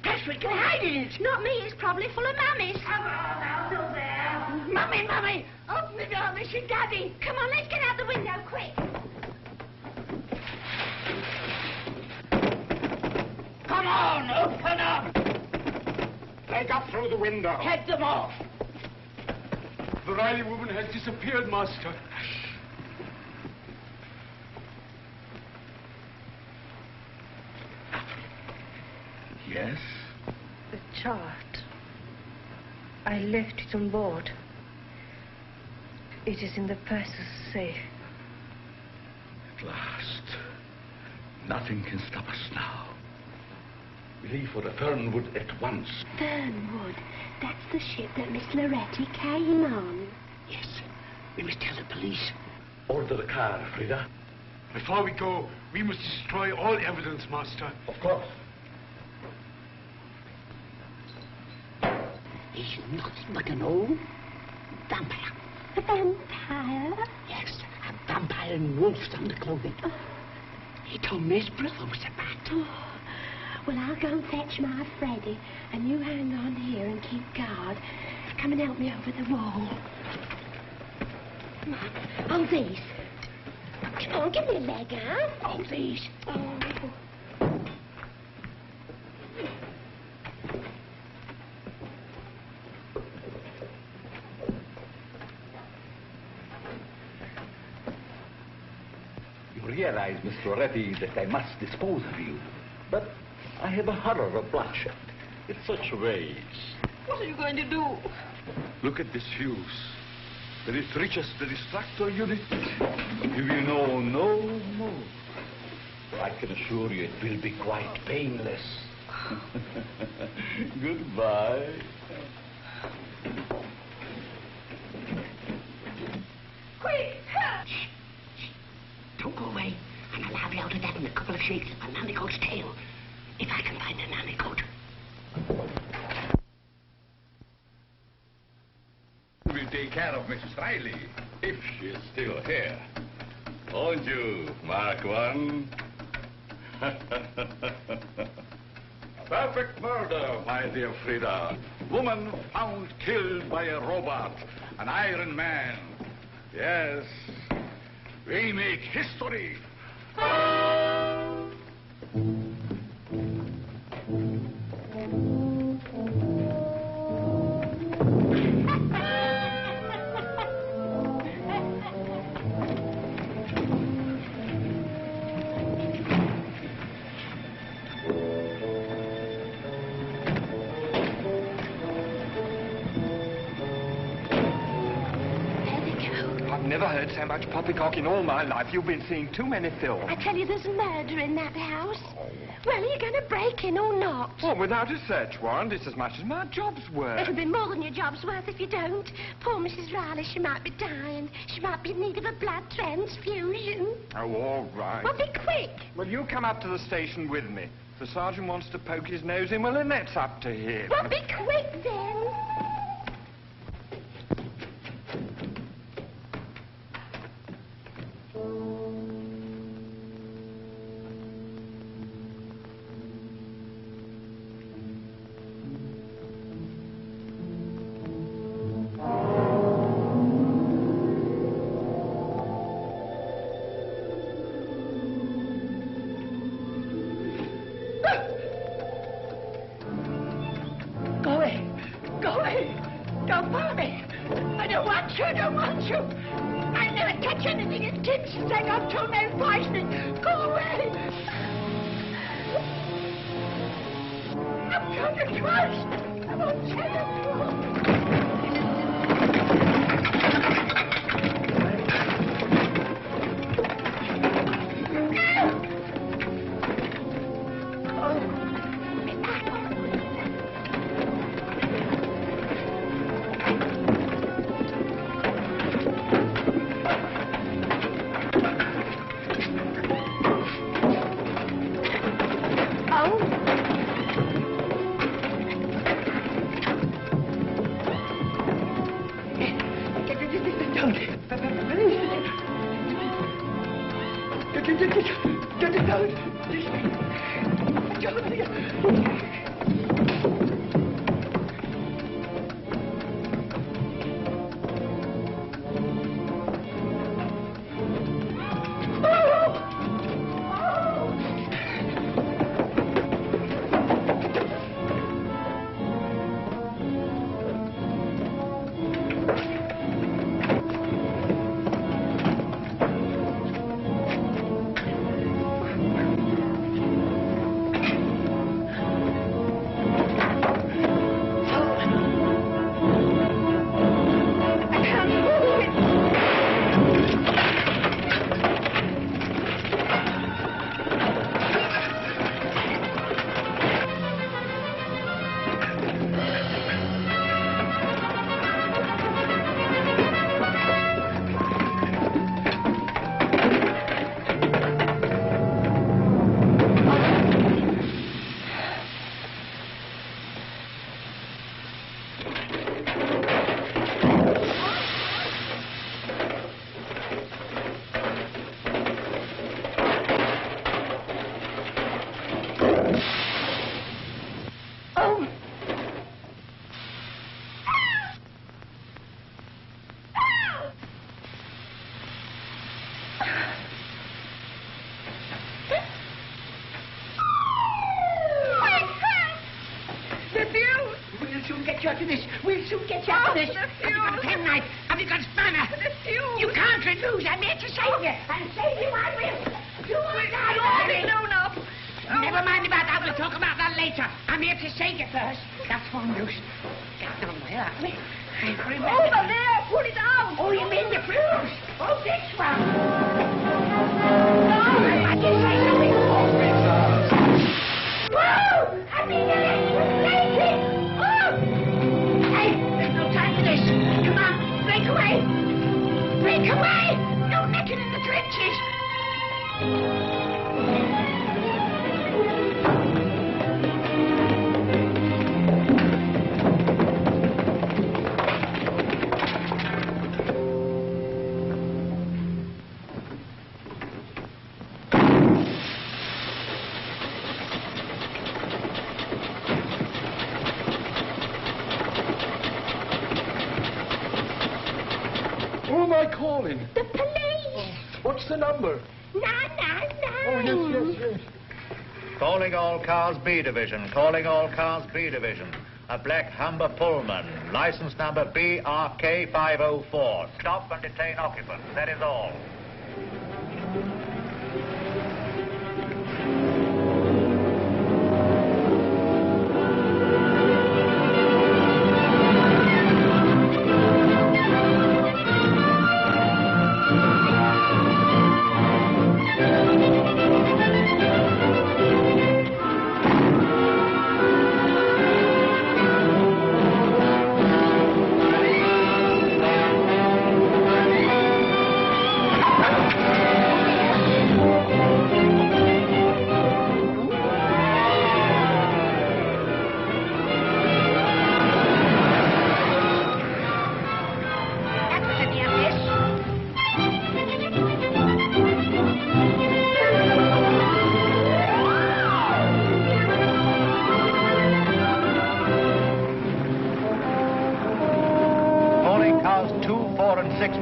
Perhaps we can hide in it. Not me, it's probably full of mummies. Come on, out of there. Mummy, open the door, Missy Daddy. Come on, let's get out the window, quick. Come on, open up. They got through the window. Head them off. The Riley woman has disappeared, Master. Yes? The chart. I left it on board. It is in the purser's safe. At last. Nothing can stop us now. We leave for the Fernwood at once. Fernwood. That's the ship that Miss Loretti came on. Yes. We must tell the police. Order the car, Frida. Before we go, we must destroy all evidence, Master. Of course. He's nothing but an old vampire. A vampire? Yes, a vampire in wolf's underclothing. Oh. He told me his brother was a bat. Oh. Well, I'll go and fetch my Freddy, and you hang on here and keep guard. Come and help me over the wall. Come on. Oh, these. Come on, give me a leg, huh? Oh, these. Oh. You realize, Miss Loretti, that I must dispose of you. But I have a horror of bloodshed. In such ways. What are you going to do? Look at this fuse. That it reaches the distractor unit. You will know no more. I can assure you it will be quite painless. Goodbye. Quick! Shh! Don't go away, and I'll have you out of that in a couple of shakes of a nannycoat's tail. If I can find a nannycoat. We'll take care of Mrs. Riley, if she is still here. Won't you, Mark One? Perfect murder, my dear Frida. Woman found killed by a robot, an Iron Man. Yes, we make history. Never heard so much poppycock in all my life. You've been seeing too many films. I tell you, there's murder in that house. Well, are you going to break in or not? Well, without a search warrant, it's as much as my job's worth. It'll be more than your job's worth if you don't. Poor Mrs. Riley, she might be dying. She might be in need of a blood transfusion. Oh, all right. Well, be quick. Well, you come up to the station with me. If the sergeant wants to poke his nose in, well, then that's up to him. Well, be quick, then. you out of this. We'll soon get you out of this. The Have you got a penknife? Have you got a spanner? The fuse. You can't refuse. I'm here to save you. And save you I will. You will die, darling. No, no. Never mind about that. We'll talk about that later. I'm here to save you first. That's one loose. Get down there, are we? Over there. Pull it out. Oh, you mean the fuse? Oh, this one. I did say something. Whoa! I mean, lady! Oh! Hey, there's no time for this. Come on, break away! Break away! No necking in the trenches! Who am I calling? The police! What's the number? 999! Oh, yes. Calling all cars B division. Calling all cars B division. A black Humber Pullman. License number BRK504. Stop and detain occupants. That is all.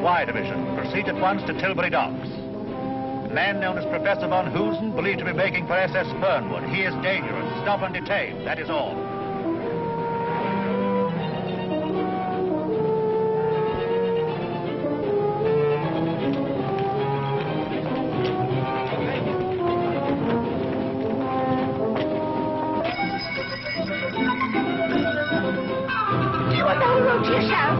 Y Division. Proceed at once to Tilbury Docks. A man known as Professor von Hoosen, believed to be making for SS Fernwood. He is dangerous. Stop and detain. That is all. You alone wrote yourself.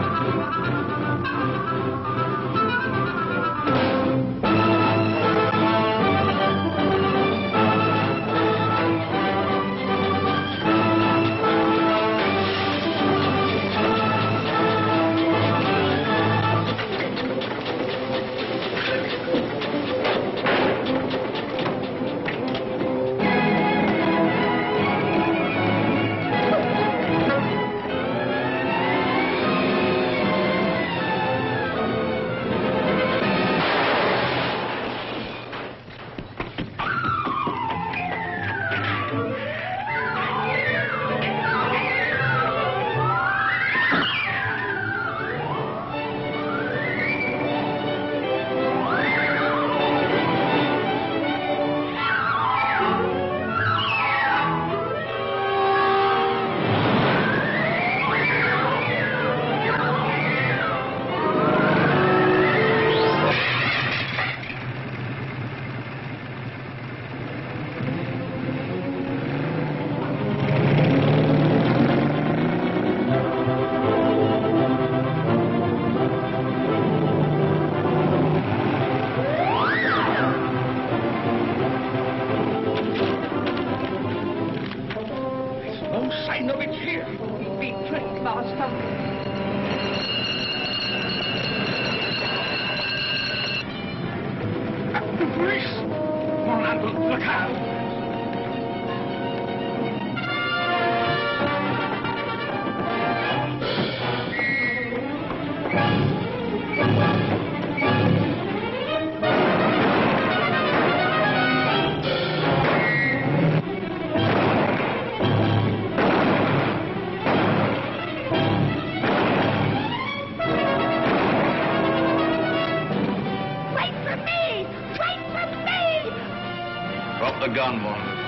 Drop the gun, Warren.